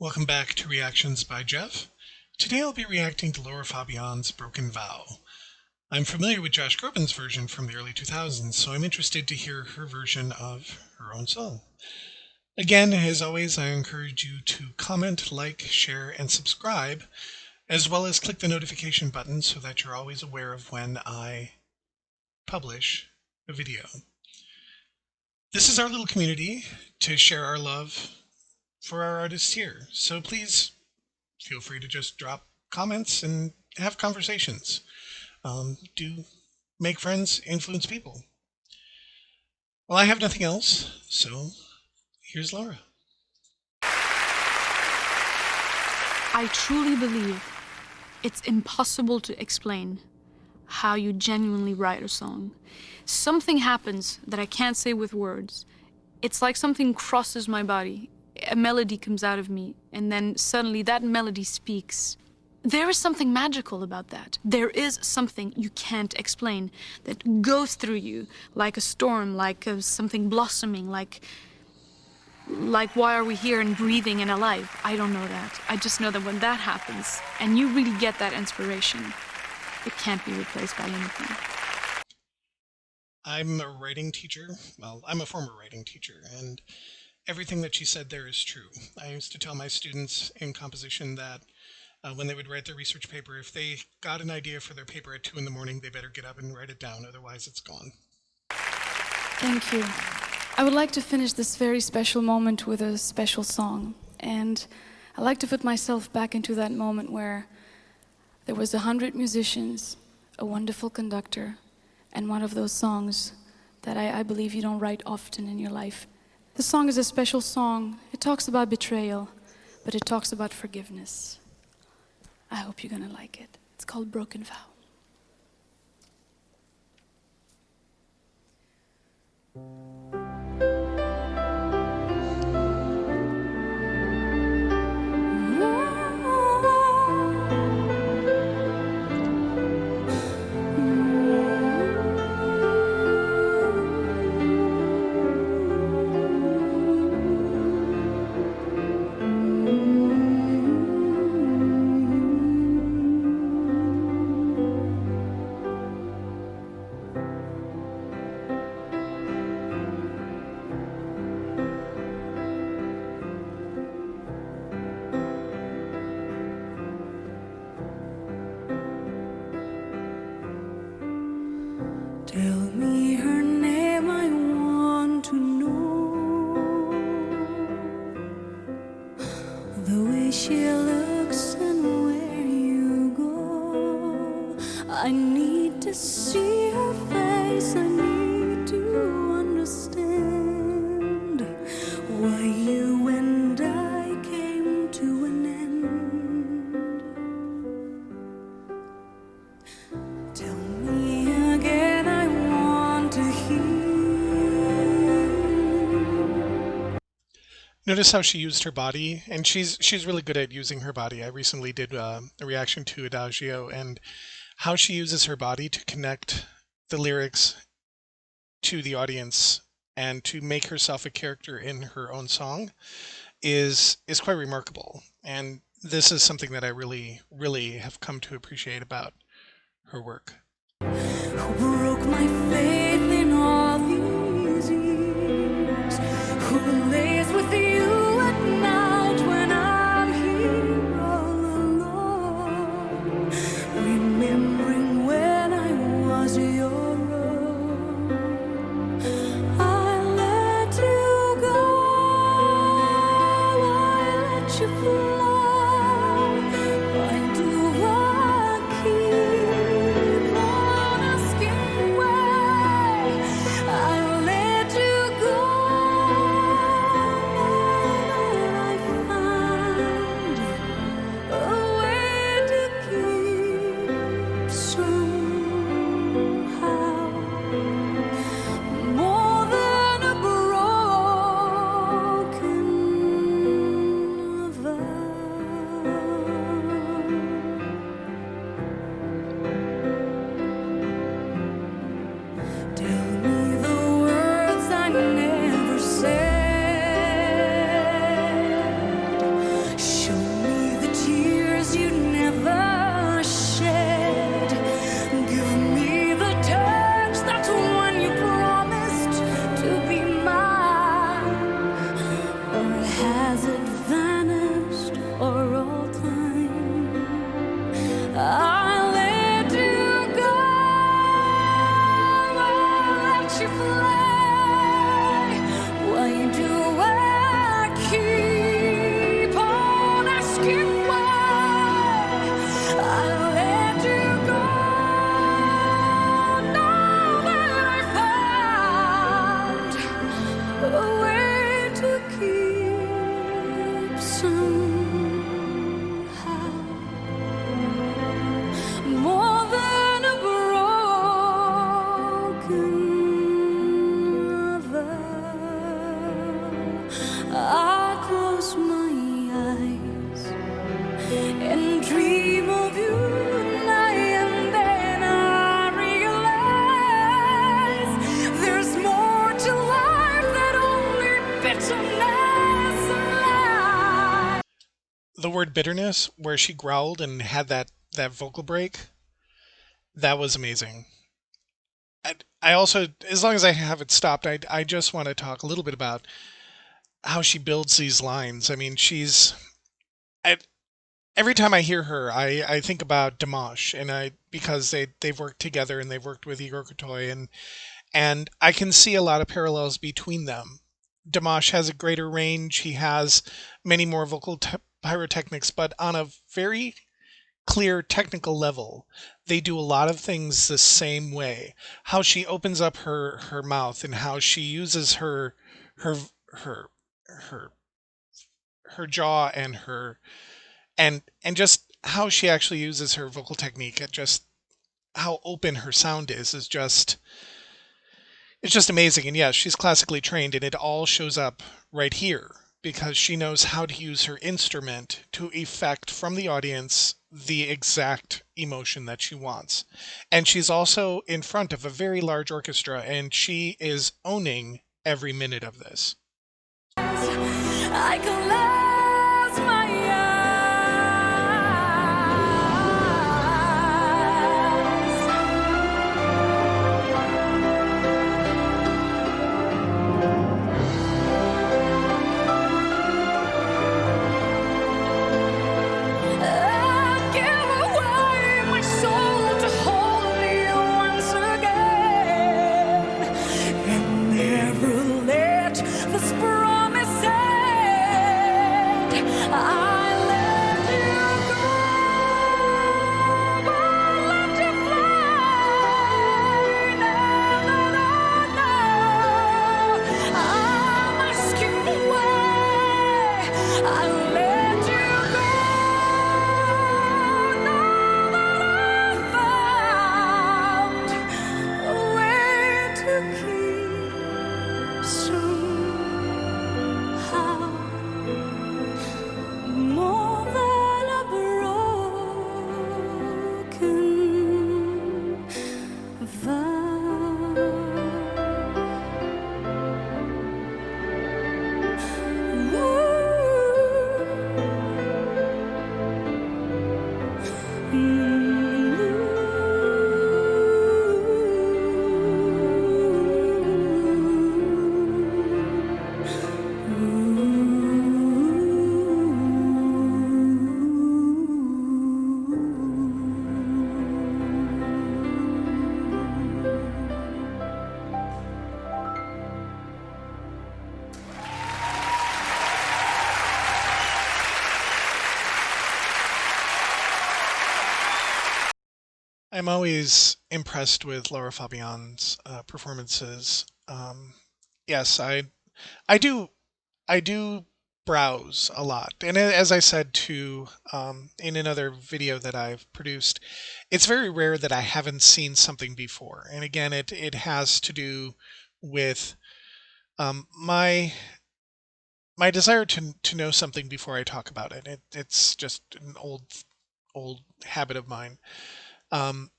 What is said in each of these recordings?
Welcome back to Reactions by Jeff. Today I'll be reacting to Laura Fabian's Broken Vow. I'm familiar with Josh Groban's version from the early 2000s, so I'm interested to hear her version of her own song. Again, as always, I encourage you to comment, like, share, and subscribe, as well as click the notification button so that you're always aware of when I publish a video. This is our little community to share our love for our artists here, so please feel free to just drop comments and have conversations. Do make friends, influence people. Well, I have nothing else, so here's Laura. I truly believe it's impossible to explain how you genuinely write a song. Something happens that I can't say with words. It's like something crosses my body. A melody comes out of me, and then suddenly that melody speaks. There is something magical about that. There is something you can't explain that goes through you like a storm, like something blossoming, like why are we here and breathing and alive? I don't know that. I just know that when that happens and you really get that inspiration, it can't be replaced by anything. I'm a writing teacher. Well, I'm a former writing teacher, and everything that she said there is true. I used to tell my students in composition that when they would write their research paper, if they got an idea for their paper at 2 in the morning, they better get up and write it down, otherwise it's gone. Thank you. I would like to finish this very special moment with a special song. And I like to put myself back into that moment where there was 100 musicians, a wonderful conductor, and one of those songs that I believe you don't write often in your life. The song is a special song. It talks about betrayal, but it talks about forgiveness. I hope you're gonna like it. It's called Broken Vow. Tell me her name, I want to know the way she looks and where you go. I need to see her face, I need to understand why you and I came to an end. Tell me again, I want to hear. Notice how she used her body, and she's really good at using her body. I recently did a reaction to Adagio, and how she uses her body to connect the lyrics to the audience and to make herself a character in her own song is quite remarkable. And this is something that I really, really have come to appreciate about her work. Who broke my faith in all these years? Who lays with you at night when I'm here all alone? Remembering when I was your own. I let you go, I let you fly. Why do I keep on asking where I close my eyes and dream of you, and then I realize there's more to life than only bitterness and lies. The word bitterness, where she growled and had that vocal break, that was amazing. I also, as long as I have it stopped, I just want to talk a little bit about how she builds these lines. I mean, every time I hear her, I think about Dimash, and because they've worked together and they've worked with Igor Kotoy, and I can see a lot of parallels between them. Dimash has a greater range. He has many more vocal pyrotechnics, but on a very clear technical level, they do a lot of things the same way. How she opens up her mouth and how she uses her her her her jaw and and just how she actually uses her vocal technique, and just how open her sound is just, it's just amazing. And yes, she's classically trained, and it all shows up right here because she knows how to use her instrument to effect from the audience the exact emotion that she wants. And she's also in front of a very large orchestra, and she is owning every minute of this. I close my I'm always impressed with Laura Fabian's performances. Yes, I do I do browse a lot, and as I said to in another video that I've produced, it's very rare that I haven't seen something before. And again, it has to do with my desire to know something before I talk about it. It's just an old habit of mine. Um,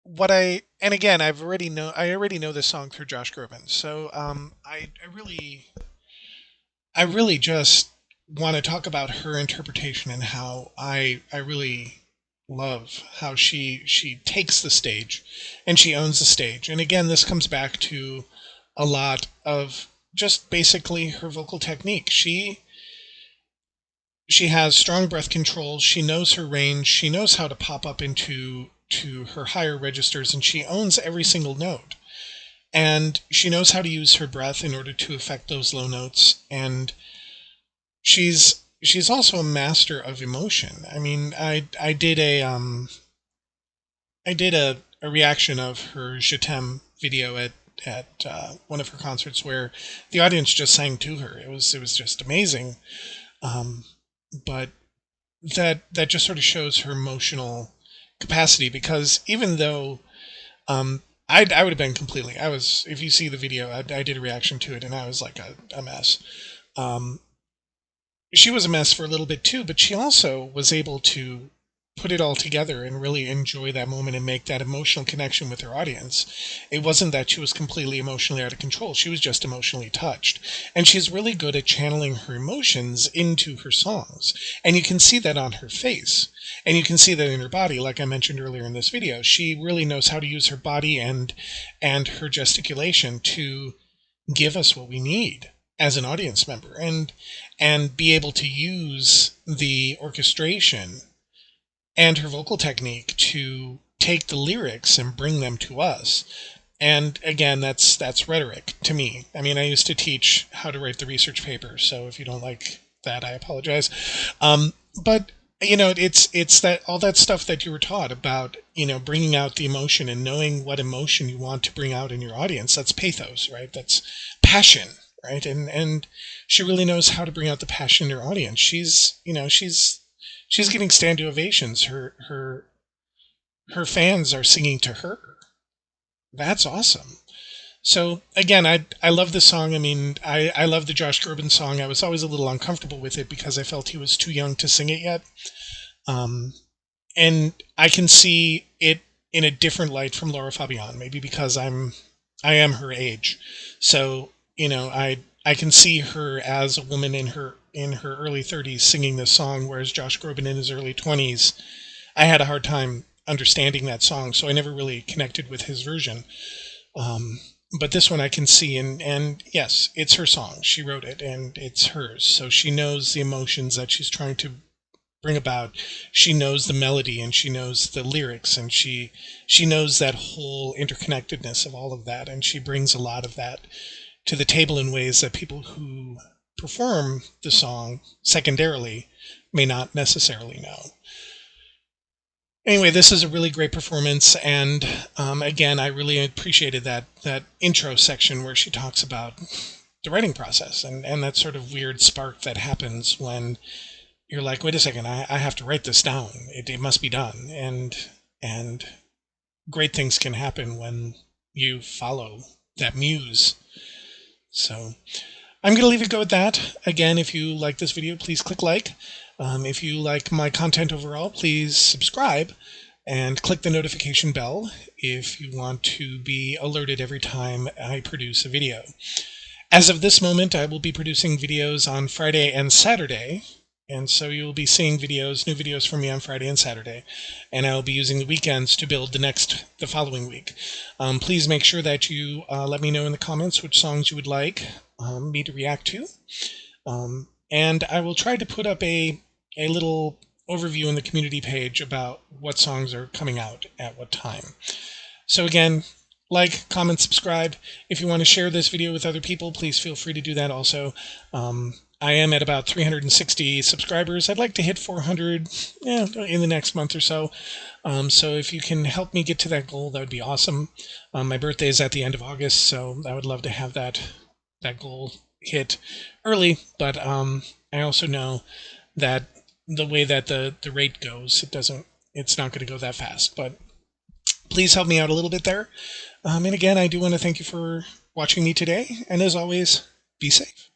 and again, I already know this song through Josh Groban, so I really just want to talk about her interpretation and how I really love how she takes the stage and she owns the stage. And again, this comes back to a lot of just basically her vocal technique. She has strong breath control. She knows her range. She knows how to pop up into her higher registers, and she owns every single note. And she knows how to use her breath in order to affect those low notes. And she's also a master of emotion. I mean, I did a reaction of her Je t'aime video at one of her concerts where the audience just sang to her. It was just amazing. But that just sort of shows her emotional capacity, because even though I would have been completely, if you see the video, I did a reaction to it and I was like a mess. she was a mess for a little bit too, but she also was able to put it all together and really enjoy that moment and make that emotional connection with her audience. It wasn't that she was completely emotionally out of control. She was just emotionally touched. And she's really good at channeling her emotions into her songs. And you can see that on her face. And you can see that in her body, like I mentioned earlier in this video. She really knows how to use her body and her gesticulation to give us what we need as an audience member, and be able to use the orchestration and her vocal technique to take the lyrics and bring them to us. And again, that's rhetoric to me. I mean, I used to teach how to write the research paper, so if you don't like that, I apologize. But you know, it's that all that stuff that you were taught about, you know, bringing out the emotion and knowing what emotion you want to bring out in your audience. That's pathos, right? That's passion, right? And she really knows how to bring out the passion in her audience. She's getting standing ovations. Her fans are singing to her. That's awesome. So again, I love this song. I mean, I love the Josh Groban song. I was always a little uncomfortable with it because I felt he was too young to sing it yet. And I can see it in a different light from Laura Fabian, maybe because I am her age. So, you know, I can see her as a woman in her early 30s singing this song, whereas Josh Groban in his early 20s, I had a hard time understanding that song, so I never really connected with his version. But this one I can see, and yes, it's her song. She wrote it, and it's hers. So she knows the emotions that she's trying to bring about. She knows the melody, and she knows the lyrics, and she knows that whole interconnectedness of all of that, and she brings a lot of that to the table in ways that people who perform the song secondarily may not necessarily know. Anyway, this is a really great performance, and again, I really appreciated that intro section where she talks about the writing process and that sort of weird spark that happens when you're like, wait a second, I have to write this down. It must be done, and great things can happen when you follow that muse. So I'm going to leave it go at that. Again, if you like this video, please click like. If you like my content overall, please subscribe and click the notification bell if you want to be alerted every time I produce a video. As of this moment, I will be producing videos on Friday and Saturday, and so you'll be seeing new videos from me on Friday and Saturday, and I'll be using the weekends to build the following week. Please make sure that you let me know in the comments which songs you would like me to react to. And I will try to put up a little overview in the community page about what songs are coming out at what time. So again, like, comment, subscribe. If you want to share this video with other people, please feel free to do that also. I am at about 360 subscribers. I'd like to hit 400 in the next month or so. So if you can help me get to that goal, that would be awesome. My birthday is at the end of August, so I would love to have that goal hit early. But I also know that the way that the rate goes, it's not going to go that fast. But please help me out a little bit there. And again, I do want to thank you for watching me today. And as always, be safe.